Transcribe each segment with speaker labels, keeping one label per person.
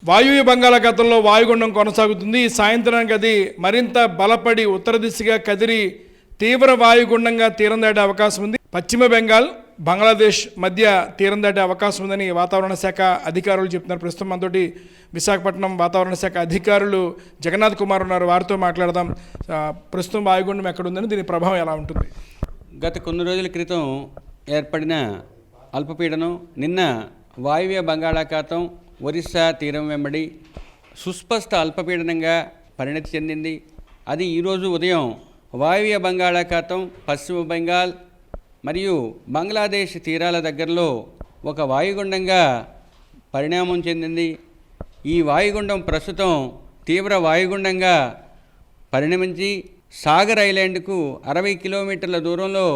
Speaker 1: వాయువ్య బంగాళాఖాతంలో వాయుగుండం కొనసాగుతుంది. ఈ సాయంత్రానికి అది మరింత బలపడి ఉత్తర దిశగా కదిరి తీవ్ర వాయుగుండంగా తీరం దాటే అవకాశం ఉంది. పశ్చిమ బెంగాల్, బంగ్లాదేశ్ మధ్య తీరం దాటే అవకాశం ఉందని వాతావరణ శాఖ అధికారులు చెప్తున్నారు. ప్రస్తుతం మనతోటి విశాఖపట్నం వాతావరణ శాఖ అధికారులు జగన్నాథ్ కుమార్ ఉన్నారు. వారితో మాట్లాడదాం. ప్రస్తుతం వాయుగుండం ఎక్కడుందని, దీని ప్రభావం ఎలా ఉంటుంది?
Speaker 2: గత కొన్ని రోజుల క్రితం ఏర్పడిన అల్పపీడనం నిన్న వాయువ్య బంగాళాఖాతం ఒరిస్సా తీరం వెంబడి సుస్పష్ట అల్పపీడనంగా పరిణతి చెందింది. అది ఈరోజు ఉదయం వాయువ్య బంగాళాఖాతం, పశ్చిమ బెంగాల్ మరియు బంగ్లాదేశ్ తీరాల దగ్గరలో ఒక వాయుగుండంగా పరిణామం చెందింది. ఈ వాయుగుండం ప్రస్తుతం తీవ్ర వాయుగుండంగా పరిణమించి సాగర్ ఐలాండ్కు 60 కిలోమీటర్ల దూరంలో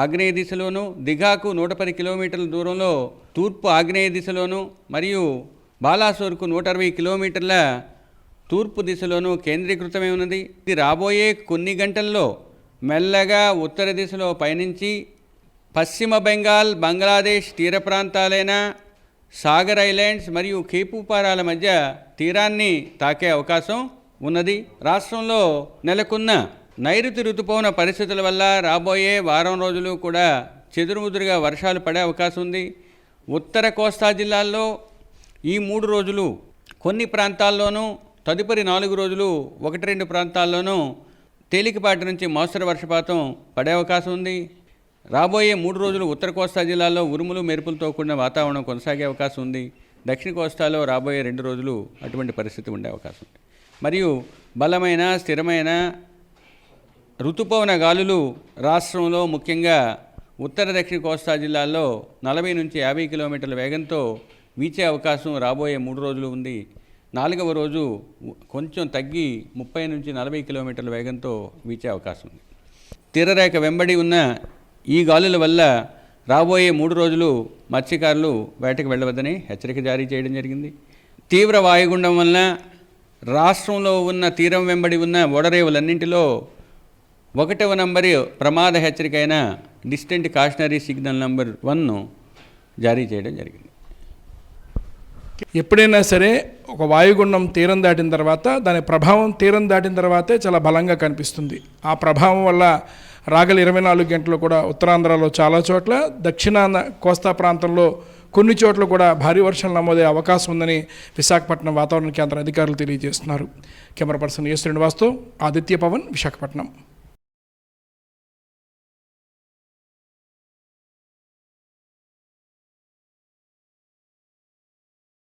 Speaker 2: ఆగ్నేయ దిశలోను, దిఘాకు 110 కిలోమీటర్ల దూరంలో తూర్పు ఆగ్నేయ దిశలోను మరియు బాలాసోర్కు 160 కిలోమీటర్ల తూర్పు దిశలోనూ కేంద్రీకృతమై ఉన్నది. ఇది రాబోయే కొన్ని గంటల్లో మెల్లగా ఉత్తర దిశలో పయనించి పశ్చిమ బెంగాల్, బంగ్లాదేశ్ తీర ప్రాంతాలైన సాగర్ ఐలాండ్స్ మరియు కేపుపారాల మధ్య తీరాన్ని తాకే అవకాశం ఉన్నది. రాష్ట్రంలో నెలకొన్న నైరుతి రుతుపవన పరిస్థితుల వల్ల రాబోయే వారం రోజులు కూడా చెదురుముదురుగా వర్షాలు పడే అవకాశం ఉంది. ఉత్తర కోస్తా జిల్లాల్లో ఈ 3 రోజులు కొన్ని ప్రాంతాల్లోనూ, తదుపరి 4 రోజులు 1-2 ప్రాంతాల్లోనూ తేలికపాటి నుంచి మోస్తరు వర్షపాతం పడే అవకాశం ఉంది. రాబోయే 3 రోజులు ఉత్తర కోస్తా జిల్లాలో ఉరుములు మెరుపులతో కూడిన వాతావరణం కొనసాగే అవకాశం ఉంది. దక్షిణ కోస్తాలో రాబోయే 2 రోజులు అటువంటి పరిస్థితి ఉండే అవకాశం ఉంది. మరియు బలమైన స్థిరమైన ఋతుపవన గాలులు రాష్ట్రంలో ముఖ్యంగా ఉత్తర దక్షిణ కోస్తా జిల్లాల్లో 40 నుంచి 50 కిలోమీటర్ల వేగంతో వీచే అవకాశం రాబోయే 3 రోజులు ఉంది. 4వ రోజు కొంచెం తగ్గి 30 నుంచి 40 కిలోమీటర్ల వేగంతో వీచే అవకాశం ఉంది. తీరరేఖ వెంబడి ఉన్న ఈ గాలుల వల్ల రాబోయే 3 రోజులు మత్స్యకారులు వేటకు వెళ్ళవద్దని హెచ్చరిక జారీ చేయడం జరిగింది. తీవ్ర వాయుగుండం వల్ల రాష్ట్రంలో ఉన్న తీరం వెంబడి ఉన్న ఓడరేవులన్నింటిలో 1వ నంబరు ప్రమాద హెచ్చరిక అయిన డిస్టెంట్ కాషనరీ సిగ్నల్ నంబర్ 1 జారీ చేయడం జరిగింది.
Speaker 1: ఎప్పుడైనా సరే ఒక వాయుగుండం తీరం దాటిన తర్వాత దాని ప్రభావం తీరం దాటిన తర్వాతే చాలా బలంగా కనిపిస్తుంది. ఆ ప్రభావం వల్ల రాగల 24 గంటలు కూడా ఉత్తరాంధ్రలో చాలా చోట్ల, దక్షిణాంధ్ర కోస్తా ప్రాంతంలో కొన్ని చోట్ల కూడా భారీ వర్షాలు నమోదే అవకాశం ఉందని విశాఖపట్నం వాతావరణ కేంద్ర అధికారులు తెలియజేస్తున్నారు. కెమెరా పర్సన్ ఎస్ శ్రీనివాస్తో ఆదిత్య పవన్, విశాఖపట్నం.